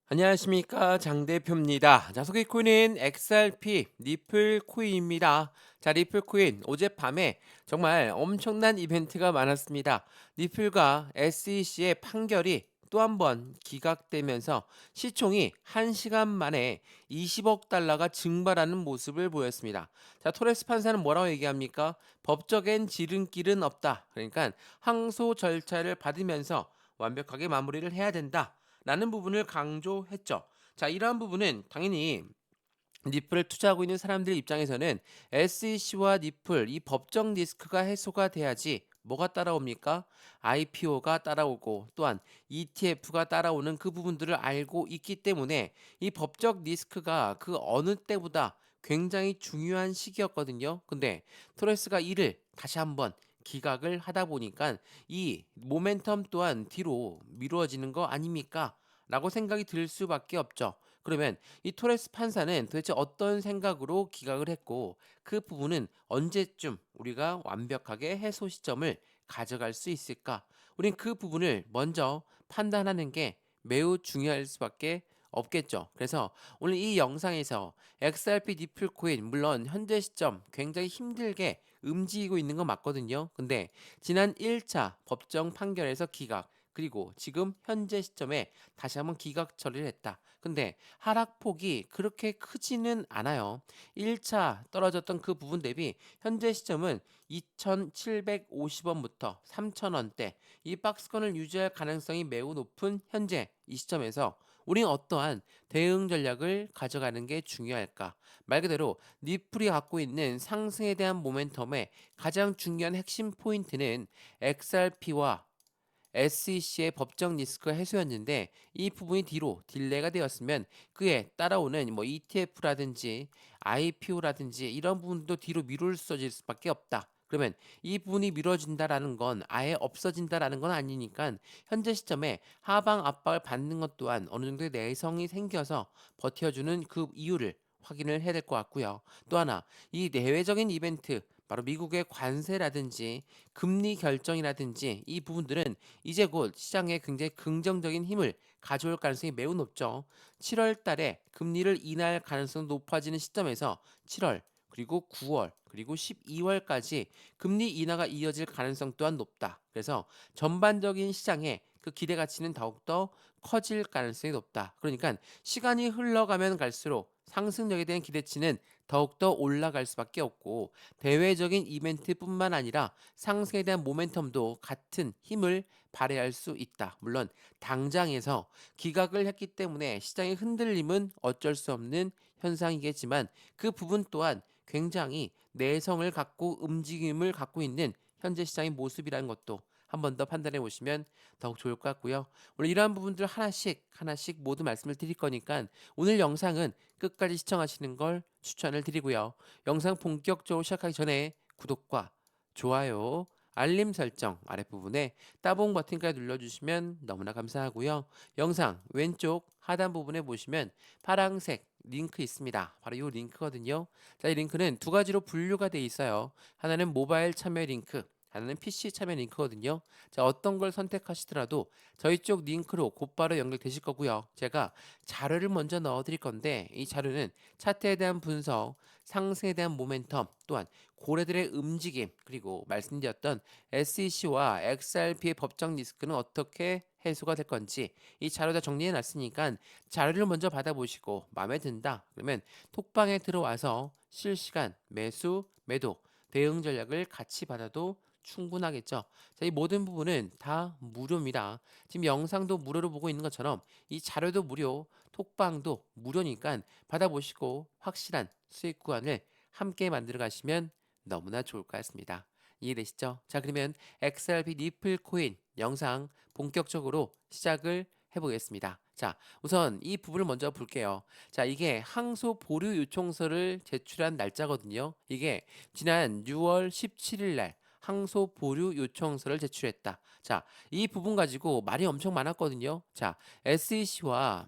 안녕하십니까 장 대표입니다. 자 소개코인은 XRP 리플 코인입니다. 자 리플 코인 어젯밤에 정말 엄청난 이벤트가 많았습니다. 리플과 SEC의 판결이 또 한 번 기각되면서 시총이 1시간 만에 20억 달러가 증발하는 모습을 보였습니다. 자 토레스 판사는 뭐라고 얘기합니까? 법적인 지름길은 없다. 그러니까 항소 절차를 받으면서 완벽하게 마무리를 해야 된다. 라는 부분을 강조했죠. 자, 이러한 부분은 당연히 리플을 투자하고 있는 사람들 입장에서는 SEC와 리플 이 법정 리스크가 해소가 돼야지 뭐가 따라옵니까? IPO가 따라오고 또한 ETF가 따라오는 그 부분들을 알고 있기 때문에 이 법적 리스크가 그 어느 때보다 굉장히 중요한 시기였거든요. 근데 토레스가 이를 다시 한번 기각을 하다 보니까 이 모멘텀 또한 뒤로 미루어지는 거 아닙니까? 라고 생각이 들 수밖에 없죠. 그러면 이 토레스 판사는 도대체 어떤 생각으로 기각을 했고 그 부분은 언제쯤 우리가 완벽하게 해소 시점을 가져갈 수 있을까? 우린 그 부분을 먼저 판단하는 게 매우 중요할 수밖에 없겠죠. 그래서 오늘 이 영상에서 XRP 니플 코인 물론 현재 시점 굉장히 힘들게 움직이고 있는 건 맞거든요. 근데 지난 1차 법정 판결에서 기각 그리고 지금 현재 시점에 다시 한번 기각 처리를 했다. 근데 하락폭이 그렇게 크지는 않아요. 1차 떨어졌던 그 부분 대비 현재 시점은 2,750원부터 3,000원대 이 박스권을 유지할 가능성이 매우 높은 현재 이 시점에서 우린 어떠한 대응 전략을 가져가는 게 중요할까? 말 그대로 리플이 갖고 있는 상승에 대한 모멘텀의 가장 중요한 핵심 포인트는 XRP와 SEC의 법정 리스크 해소였는데 이 부분이 뒤로 딜레이가 되었으면 그에 따라오는 뭐 ETF라든지 IPO라든지 이런 부분도 뒤로 미룰어질 수밖에 없다. 그러면 이 부분이 미뤄진다라는 건 아예 없어진다라는 건 아니니까 현재 시점에 하방 압박을 받는 것 또한 어느 정도의 내성이 생겨서 버텨주는 그 이유를 확인을 해야 될 것 같고요. 또 하나 이 내외적인 이벤트 바로 미국의 관세라든지 금리 결정이라든지 이 부분들은 이제 곧 시장에 굉장히 긍정적인 힘을 가져올 가능성이 매우 높죠. 7월 달에 금리를 인하할 가능성이 높아지는 시점에서 7월 그리고 9월 그리고 12월까지 금리 인하가 이어질 가능성 또한 높다. 그래서 전반적인 시장에 그 기대 가치는 더욱더 커질 가능성이 높다. 그러니까 시간이 흘러가면 갈수록 상승력에 대한 기대치는 더욱더 올라갈 수밖에 없고 대외적인 이벤트뿐만 아니라 상승에 대한 모멘텀도 같은 힘을 발휘할 수 있다. 물론 당장에서 기각을 했기 때문에 시장의 흔들림은 어쩔 수 없는 현상이겠지만 그 부분 또한 굉장히 내성을 갖고 움직임을 갖고 있는 현재 시장의 모습이라는 것도 한 번 더 판단해 보시면 더욱 좋을 것 같고요. 오늘 이러한 부분들 하나씩 하나씩 모두 말씀을 드릴 거니까 오늘 영상은 끝까지 시청하시는 걸 추천을 드리고요. 영상 본격적으로 시작하기 전에 구독과 좋아요, 알림 설정 아랫부분에 따봉 버튼까지 눌러주시면 너무나 감사하고요. 영상 왼쪽 하단 부분에 보시면 파란색 링크 있습니다. 바로 이 링크거든요. 자, 이 링크는 두 가지로 분류가 돼 있어요. 하나는 모바일 참여 링크, 하나는 PC 참여 링크거든요. 자, 어떤 걸 선택하시더라도 저희 쪽 링크로 곧바로 연결되실 거고요. 제가 자료를 먼저 넣어 드릴 건데 이 자료는 차트에 대한 분석, 상승에 대한 모멘텀, 또한 고래들의 움직임, 그리고 말씀드렸던 SEC와 XRP의 법정 리스크는 어떻게 해소가 될 건지 이 자료 다 정리해 놨으니까 자료를 먼저 받아보시고 마음에 든다. 그러면 톡방에 들어와서 실시간 매수, 매도, 대응 전략을 같이 받아도 충분하겠죠. 자, 이 모든 부분은 다 무료입니다. 지금 영상도 무료로 보고 있는 것처럼 이 자료도 무료, 톡방도 무료니까 받아보시고 확실한 수익 구간을 함께 만들어 가시면 너무나 좋을 것 같습니다. 이해되시죠? 자, 그러면 XRP 리플 코인 영상 본격적으로 시작을 해보겠습니다. 자, 우선 이 부분을 먼저 볼게요. 자, 이게 항소 보류 요청서를 제출한 날짜거든요. 이게 지난 6월 17일 날 항소 보류 요청서를 제출했다. 자, 이 부분 가지고 말이 엄청 많았거든요. 자, SEC와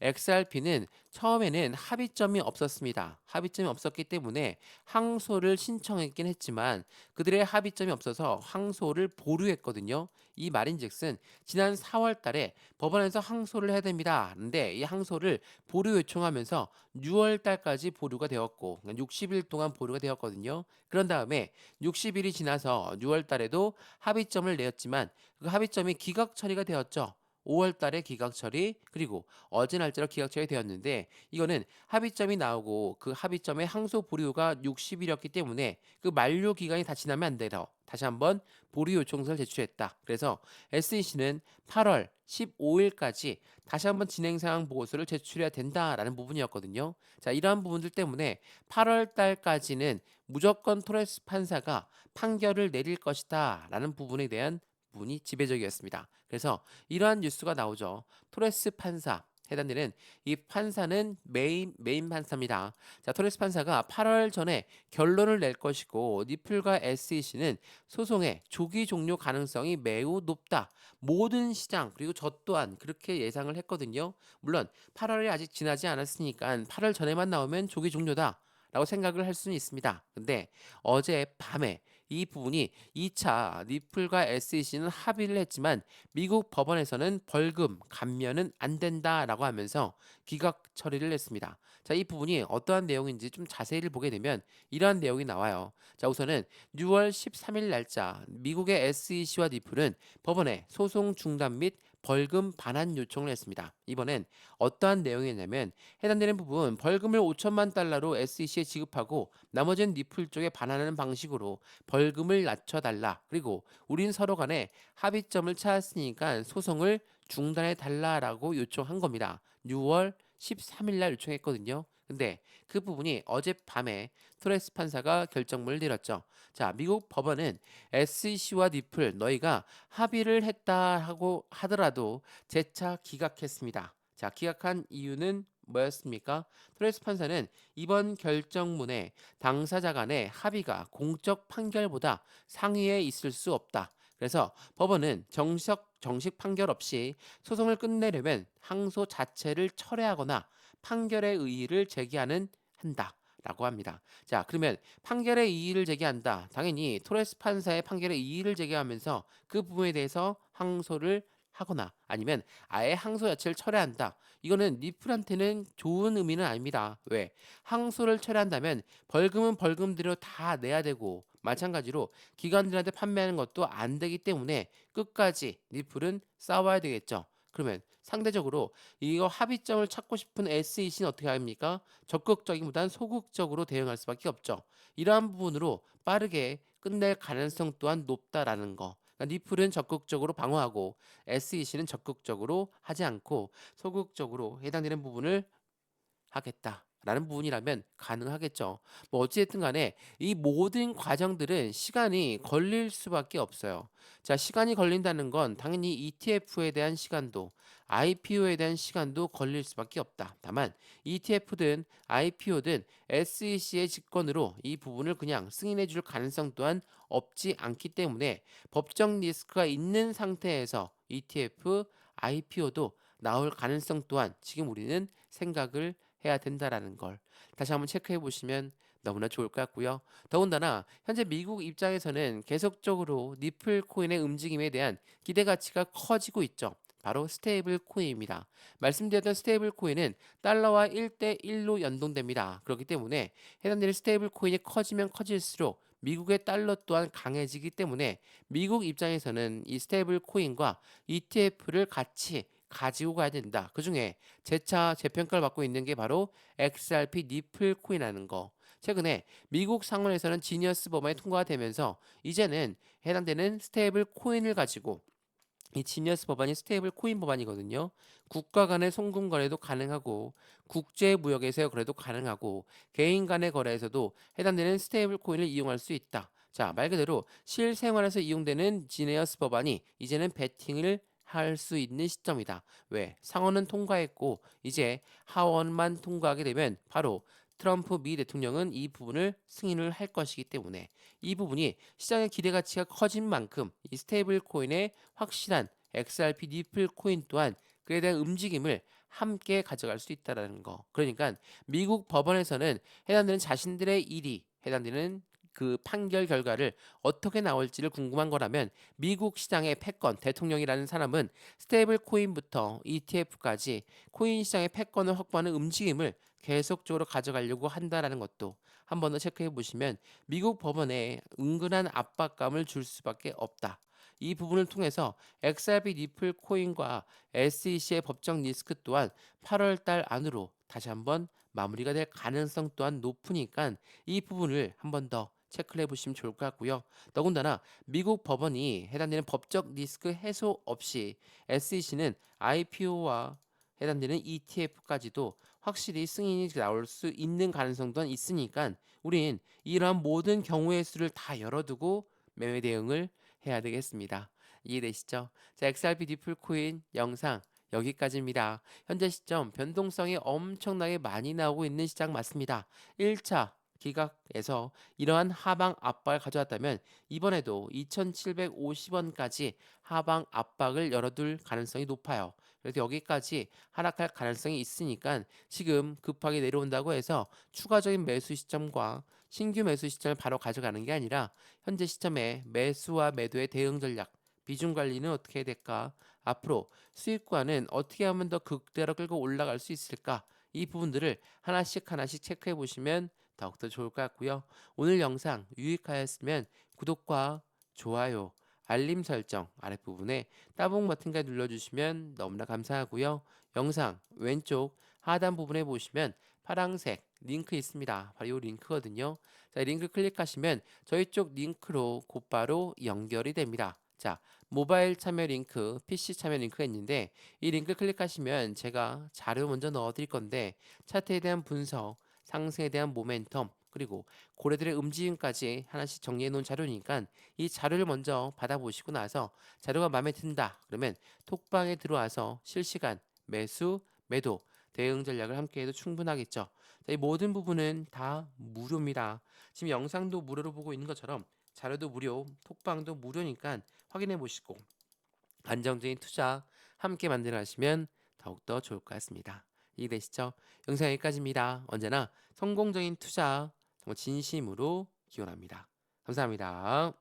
XRP는 처음에는 합의점이 없었습니다. 합의점이 없었기 때문에 항소를 신청했긴 했지만 그들의 합의점이 없어서 항소를 보류했거든요. 이 말인즉슨 지난 4월 달에 법원에서 항소를 해야 됩니다. 근데 이 항소를 보류 요청하면서 6월 달까지 보류가 되었고 60일 동안 보류가 되었거든요. 그런 다음에 60일이 지나서 6월 달에도 합의점을 내었지만 그 합의점이 기각 처리가 되었죠. 5월 달에 기각 처리 그리고 어제 날짜로 기각 처리되었는데 이거는 합의점이 나오고 그 합의점의 항소 보류가 60일이었기 때문에 그 만료 기간이 다 지나면 안 돼서 다시 한번 보류 요청서를 제출했다. 그래서 SEC는 8월 15일까지 다시 한번 진행 상황 보고서를 제출해야 된다라는 부분이었거든요. 자, 이러한 부분들 때문에 8월 달까지는 무조건 토레스 판사가 판결을 내릴 것이다라는 부분에 대한 부분이 지배적이었습니다. 그래서 이러한 뉴스가 나오죠. 토레스 판사 해당되는 이 판사는 메인 판사입니다. 자, 토레스 판사가 8월 전에 결론을 낼 것이고 니플과 SEC는 소송의 조기 종료 가능성이 매우 높다. 모든 시장 그리고 저 또한 그렇게 예상을 했거든요. 물론 8월이 아직 지나지 않았으니까 8월 전에만 나오면 조기 종료다. 라고 생각을 할 수는 있습니다. 근데 어제 밤에 이 부분이 2차 니플과 SEC는 합의를 했지만 미국 법원에서는 벌금, 감면은 안 된다라고 하면서 기각 처리를 했습니다. 자, 이 부분이 어떠한 내용인지 좀 자세히를 보게 되면 이러한 내용이 나와요. 자, 우선은 6월 13일 날짜 미국의 SEC와 니플은 법원에 소송 중단 및 벌금 반환 요청을 했습니다. 이번엔 어떠한 내용이냐면 해당되는 부분 벌금을 5천만 달러로 SEC에 지급하고 나머지는 니플 쪽에 반환하는 방식으로 벌금을 낮춰달라. 그리고 우린 서로 간에 합의점을 찾았으니까 소송을 중단해 달라라고 요청한 겁니다. 6월 13일 날 요청했거든요. 근데 그 부분이 어젯밤에 토레스 판사가 결정문을 내렸죠. 자, 미국 법원은 SEC와 니플 너희가 합의를 했다 하고 하더라도 재차 기각했습니다. 자, 기각한 이유는 뭐였습니까? 토레스 판사는 이번 결정문에 당사자 간의 합의가 공적 판결보다 상위에 있을 수 없다. 그래서 법원은 정식 판결 없이 소송을 끝내려면 항소 자체를 철회하거나 판결의 의의를 제기하는 한다. 라고 합니다. 자, 그러면 판결의 이의를 제기한다. 당연히 토레스 판사의 판결의 이의를 제기하면서 그 부분에 대해서 항소를 하거나 아니면 아예 항소 자체를 철회한다. 이거는 니플한테는 좋은 의미는 아닙니다. 왜? 항소를 철회한다면 벌금은 벌금대로 다 내야 되고 마찬가지로 기관들한테 판매하는 것도 안 되기 때문에 끝까지 니플은 싸워야 되겠죠. 그러면 상대적으로 이거 합의점을 찾고 싶은 SEC는 어떻게 합니까? 적극적이보단 소극적으로 대응할 수밖에 없죠. 이러한 부분으로 빠르게 끝낼 가능성 또한 높다라는 거. 그러니까 니플은 적극적으로 방어하고 SEC는 적극적으로 하지 않고 소극적으로 해당되는 부분을 하겠다라는 부분이라면 가능하겠죠. 뭐 어찌됐든 간에 이 모든 과정들은 시간이 걸릴 수밖에 없어요. 자, 시간이 걸린다는 건 당연히 ETF에 대한 시간도 IPO에 대한 시간도 걸릴 수밖에 없다. 다만 ETF든 IPO든 SEC의 직권으로 이 부분을 그냥 승인해 줄 가능성 또한 없지 않기 때문에 법적 리스크가 있는 상태에서 ETF, IPO도 나올 가능성 또한 지금 우리는 생각을 해야 된다라는 걸 다시 한번 체크해 보시면 너무나 좋을 것 같고요. 더군다나 현재 미국 입장에서는 계속적으로 니플 코인의 움직임에 대한 기대 가치가 커지고 있죠. 바로 스테이블 코인입니다. 말씀드렸던 스테이블 코인은 달러와 1대1로 연동됩니다. 그렇기 때문에 해당되는 스테이블 코인이 커지면 커질수록 미국의 달러 또한 강해지기 때문에 미국 입장에서는 이 스테이블 코인과 ETF를 같이 가지고 가야 된다. 그중에 재차 재평가를 받고 있는 게 바로 XRP 니플 코인이라는 거. 최근에 미국 상원에서는 지니어스 법안이 통과가 되면서 이제는 해당되는 스테이블 코인을 가지고 이 지니어스 법안이 스테이블 코인 법안이거든요. 국가 간의 송금 거래도 가능하고 국제 무역에서의 거래도 가능하고 개인 간의 거래에서도 해당되는 스테이블 코인을 이용할 수 있다. 자, 말 그대로 실생활에서 이용되는 지니어스 법안이 이제는 베팅을 할 수 있는 시점이다. 왜? 상원은 통과했고 이제 하원만 통과하게 되면 바로 트럼프 미 대통령은 이 부분을 승인을 할 것이기 때문에 이 부분이 시장의 기대 가치가 커진 만큼 이 스테이블 코인의 확실한 XRP 니플 코인 또한 그에 대한 움직임을 함께 가져갈 수 있다라는 거. 그러니까 미국 법원에서는 해당되는 자신들의 일이 해당되는 그 판결 결과를 어떻게 나올지를 궁금한 거라면 미국 시장의 패권 대통령이라는 사람은 스테이블 코인부터 ETF까지 코인 시장의 패권을 확보하는 움직임을 계속적으로 가져가려고 한다라는 것도 한 번 더 체크해 보시면 미국 법원에 은근한 압박감을 줄 수밖에 없다. 이 부분을 통해서 XRP 리플 코인과 SEC의 법적 리스크 또한 8월 달 안으로 다시 한번 마무리가 될 가능성 또한 높으니까 이 부분을 한번 더 체크를 해보시면 좋을 것 같고요. 더군다나 미국 법원이 해당되는 법적 리스크 해소 없이 SEC는 IPO와 해당되는 ETF까지도 확실히 승인이 나올 수 있는 가능성 또한 있으니까 우린 이러한 모든 경우의 수를 다 열어두고 매매 대응을 해야 되겠습니다. 이해되시죠? 자, XRP 디플코인 영상 여기까지입니다. 현재 시점 변동성이 엄청나게 많이 나오고 있는 시장 맞습니다. 1차 기각에서 이러한 하방 압박을 가져왔다면 이번에도 2,750원까지 하방 압박을 열어둘 가능성이 높아요. 그래서 여기까지 하락할 가능성이 있으니까 지금 급하게 내려온다고 해서 추가적인 매수 시점과 신규 매수 시점을 바로 가져가는 게 아니라 현재 시점에 매수와 매도의 대응 전략, 비중 관리는 어떻게 해야 될까? 앞으로 수익과는 어떻게 하면 더 극대로 끌고 올라갈 수 있을까? 이 부분들을 하나씩 하나씩 체크해 보시면 더욱더 좋을 것 같고요. 오늘 영상 유익하였으면 구독과 좋아요, 알림 설정 아랫부분에 따봉 버튼까지 눌러주시면 너무나 감사하고요. 영상 왼쪽 하단 부분에 보시면 파란색 링크 있습니다. 바로 이 링크거든요. 자, 링크 클릭하시면 저희 쪽 링크로 곧바로 연결이 됩니다. 자, 모바일 참여 링크, PC 참여 링크가 있는데 이 링크 클릭하시면 제가 자료 먼저 넣어 드릴 건데 차트에 대한 분석, 상승에 대한 모멘텀, 그리고 고래들의 움직임까지 하나씩 정리해 놓은 자료니까 이 자료를 먼저 받아보시고 나서 자료가 마음에 든다. 그러면 톡방에 들어와서 실시간 매수, 매도, 대응 전략을 함께 해도 충분하겠죠. 자, 이 모든 부분은 다 무료입니다. 지금 영상도 무료로 보고 있는 것처럼 자료도 무료, 톡방도 무료니까 확인해 보시고 안정적인 투자 함께 만들어 가시면 더욱더 좋을 것 같습니다. 이해되시죠? 영상 여기까지입니다. 언제나 성공적인 투자 정말 진심으로 기원합니다. 감사합니다.